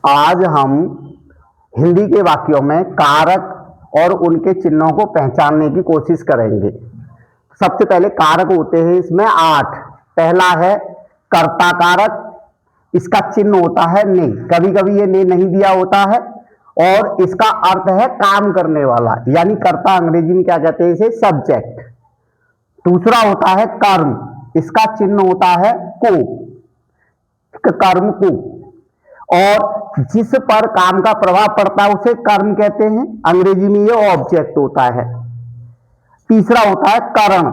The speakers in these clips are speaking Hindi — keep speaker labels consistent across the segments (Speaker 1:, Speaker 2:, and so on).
Speaker 1: आज हम हिंदी के वाक्यों में कारक और उनके चिन्हों को पहचानने की कोशिश करेंगे। सबसे पहले कारक होते हैं इसमें 8। पहला है कर्ता कारक, इसका चिन्ह होता है ने। कभी कभी ये ने नहीं दिया होता है और इसका अर्थ है काम करने वाला, यानी कर्ता अंग्रेजी में क्या कहते हैं इसे, सब्जेक्ट। दूसरा होता है कर्म, इसका चिन्ह होता है को, कर्म को, और जिस पर काम का प्रभाव पड़ता है उसे कर्म कहते हैं, अंग्रेजी में ये ऑब्जेक्ट होता है। तीसरा होता है करण,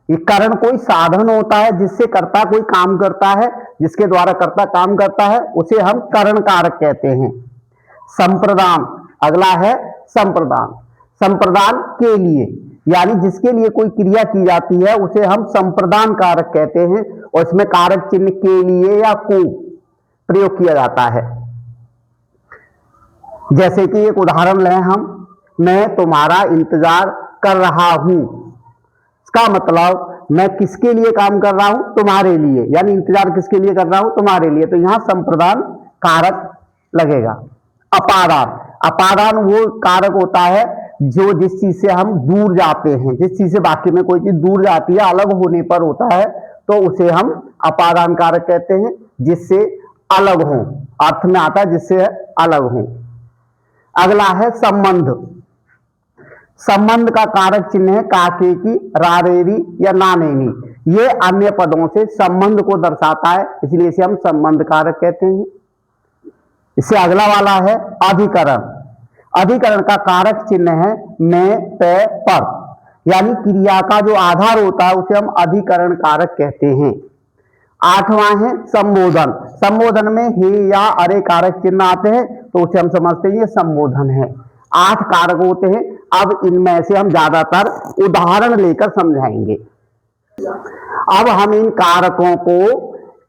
Speaker 1: ये करण कोई साधन होता है जिससे कर्ता कोई काम करता है, जिसके द्वारा कर्ता काम करता है उसे हम करण कारक कहते हैं। संप्रदान, अगला है संप्रदान। संप्रदान के लिए, यानी जिसके लिए कोई क्रिया की जाती है उसे हम संप्रदान कारक कहते हैं, और इसमें कारक चिन्ह के लिए या को प्रयोग किया जाता है। जैसे कि एक उदाहरण लें हम, मैं तुम्हारा इंतजार कर रहा हूं। इसका मतलब मैं किसके लिए काम कर रहा हूं, तुम्हारे लिए, यानी इंतजार किसके लिए कर रहा हूं, तुम्हारे लिए, तो यहां संप्रदान कारक लगेगा। अपादान, अपादान वो कारक होता है जो जिस चीज से हम दूर जाते हैं, जिस चीज से बाकी में कोई चीज दूर जाती है, अलग होने पर होता है, तो उसे हम अपादान कारक कहते हैं, जिससे अलग हो, अर्थ में आता है जिससे अलग हो। अगला है संबंध। संबंध का कारक चिन्ह है काके की, रारेरी या नानेनी। ये अन्य पदों से संबंध को दर्शाता है, इसलिए इसे हम संबंध कारक कहते हैं। इससे अगला वाला है अधिकरण। अधिकरण का कारक चिन्ह है मैं, पे, पर, यानी क्रिया का जो आधार होता है उसे हम अधिकरण कारक कहते हैं। 8वां है संबोधन। संबोधन में हे या अरे कारक चिन्ह आते हैं तो उसे हम समझते हैं ये संबोधन है। 8 कारक होते हैं। अब इनमें से हम ज्यादातर उदाहरण लेकर समझाएंगे। अब हम इन कारकों को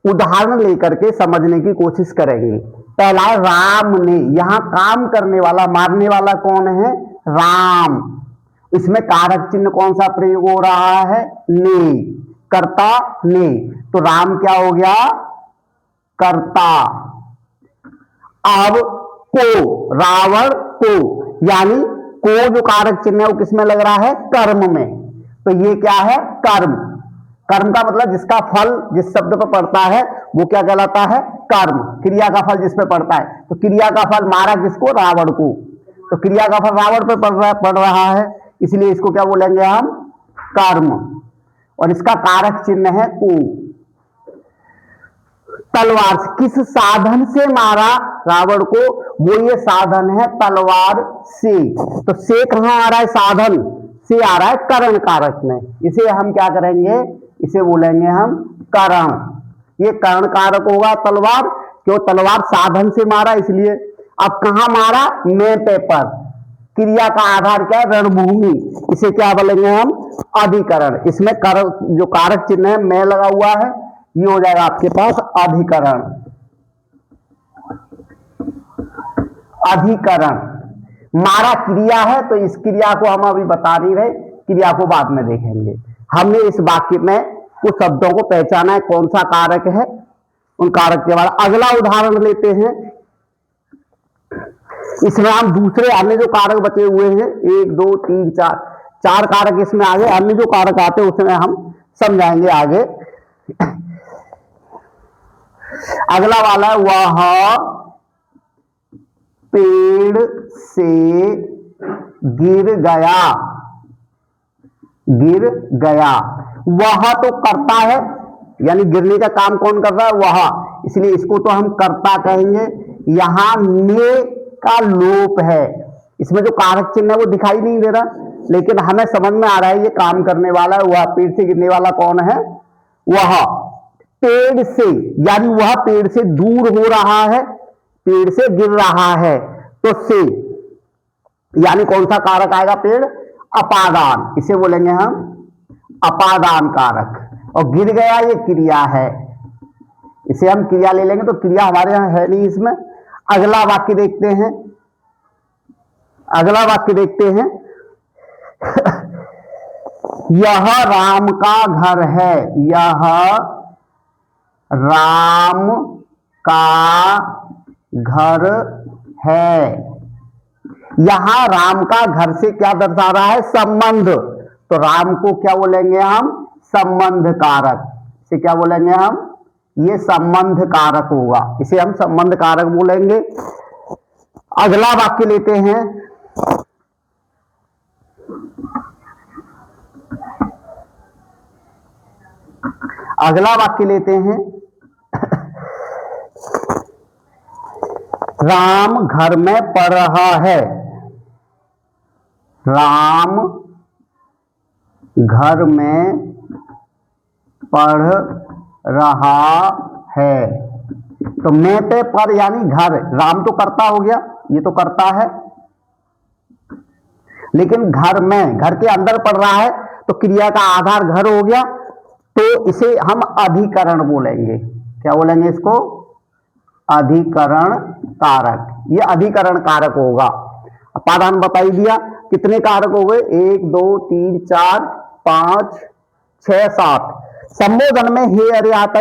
Speaker 1: उदाहरण लेकर के समझने की कोशिश करेंगे। पहला है राम ने, यहां काम करने वाला, मारने वाला कौन है, राम। इसमें कारक चिन्ह कौन सा प्रयोग हो रहा है, ने, कर्ता ने, तो राम क्या हो गया, कर्ता। अब को, रावण को, यानी को जो कारक चिन्ह है वो किसमें लग रहा है, कर्म में, तो ये क्या है, कर्म। कर्म का मतलब जिसका फल जिस शब्द पर पड़ता है वो क्या कहलाता है, कर्म। क्रिया का फल जिस पे पड़ता है, तो क्रिया का फल मारा किसको, रावण को, तो क्रिया का फल रावण पे पड़ रहा है, इसलिए इसको क्या बोलेंगे हम, कर्म। और इसका कारक चिन्ह है को। तलवार, किस साधन से मारा रावण को, वो ये साधन है तलवार से, तो से कहां आ रहा है, साधन से आ रहा है करण कारक में, इसे हम क्या करेंगे, इसे बोलेंगे हम करण। ये करण कारक होगा तलवार, क्यों, तलवार साधन से मारा इसलिए। अब कहां मारा, में, पे, पर, क्रिया का आधार क्या है, रणभूमि, इसे क्या बोलेंगे हम, अधिकरण। इसमें जो कारक चिन्ह है में लगा हुआ है, ये हो जाएगा आपके पास अधिकरण। अधिकरण मारा क्रिया है, तो इस क्रिया को हम अभी बता नहीं रहे, क्रिया को बाद में देखेंगे। हमने इस वाक्य में कुछ शब्दों को पहचाना है कौन सा कारक है, उन कारक के बाद अगला उदाहरण लेते हैं। इसमें हम दूसरे अन्य जो कारक बचे हुए हैं, 1 2 3 4 4 कारक इसमें आगे, अन्य जो कारक आते हैं उसमें हम समझाएंगे आगे। अगला वाला है वह पेड़ से गिर गया, गिर गया। वह तो करता है, यानी गिरने का काम कौन कर रहा है, वह, इसलिए इसको तो हम कर्ता कहेंगे। यहां ने का लोप है, इसमें जो कारक चिन्ह है वो दिखाई नहीं दे रहा, लेकिन हमें समझ में आ रहा है ये काम करने वाला है, वह पेड़ से गिरने वाला कौन है, वह। पेड़ से, यानी वह पेड़ से दूर हो रहा है, पेड़ से गिर रहा है, तो से, यानी कौन सा कारक आएगा, पेड़, अपादान, इसे बोलेंगे हम अपादान कारक। और गिर गया ये क्रिया है, इसे हम क्रिया ले लेंगे, तो क्रिया हमारे यहां है नहीं इसमें। अगला वाक्य देखते हैं, अगला वाक्य देखते हैं। यह राम का घर है, यह राम का घर है। यहां राम का घर से क्या दर्शा रहा है? संबंध। तो राम को क्या बोलेंगे हम? संबंध कारक। इसे क्या बोलेंगे हम? ये संबंध कारक होगा, इसे हम संबंध कारक बोलेंगे। अगला वाक्य लेते हैं। अगला वाक्य लेते हैं। राम घर में पढ़ रहा है। राम घर में पढ़ रहा है। तो मैं पे पर यानी घर, राम तो करता हो गया, ये तो करता है, लेकिन घर में, घर के अंदर पढ़ रहा है तो क्रिया का आधार घर हो गया, तो इसे हम अधिकरण बोलेंगे। क्या बोलेंगे इसको? अधिकरण कारक। ये अधिकरण कारक होगा। पादान बताई दिया, कितने कारक हो गए? 1 2 3 4 5 6 7। संबोधन में हे अरे आता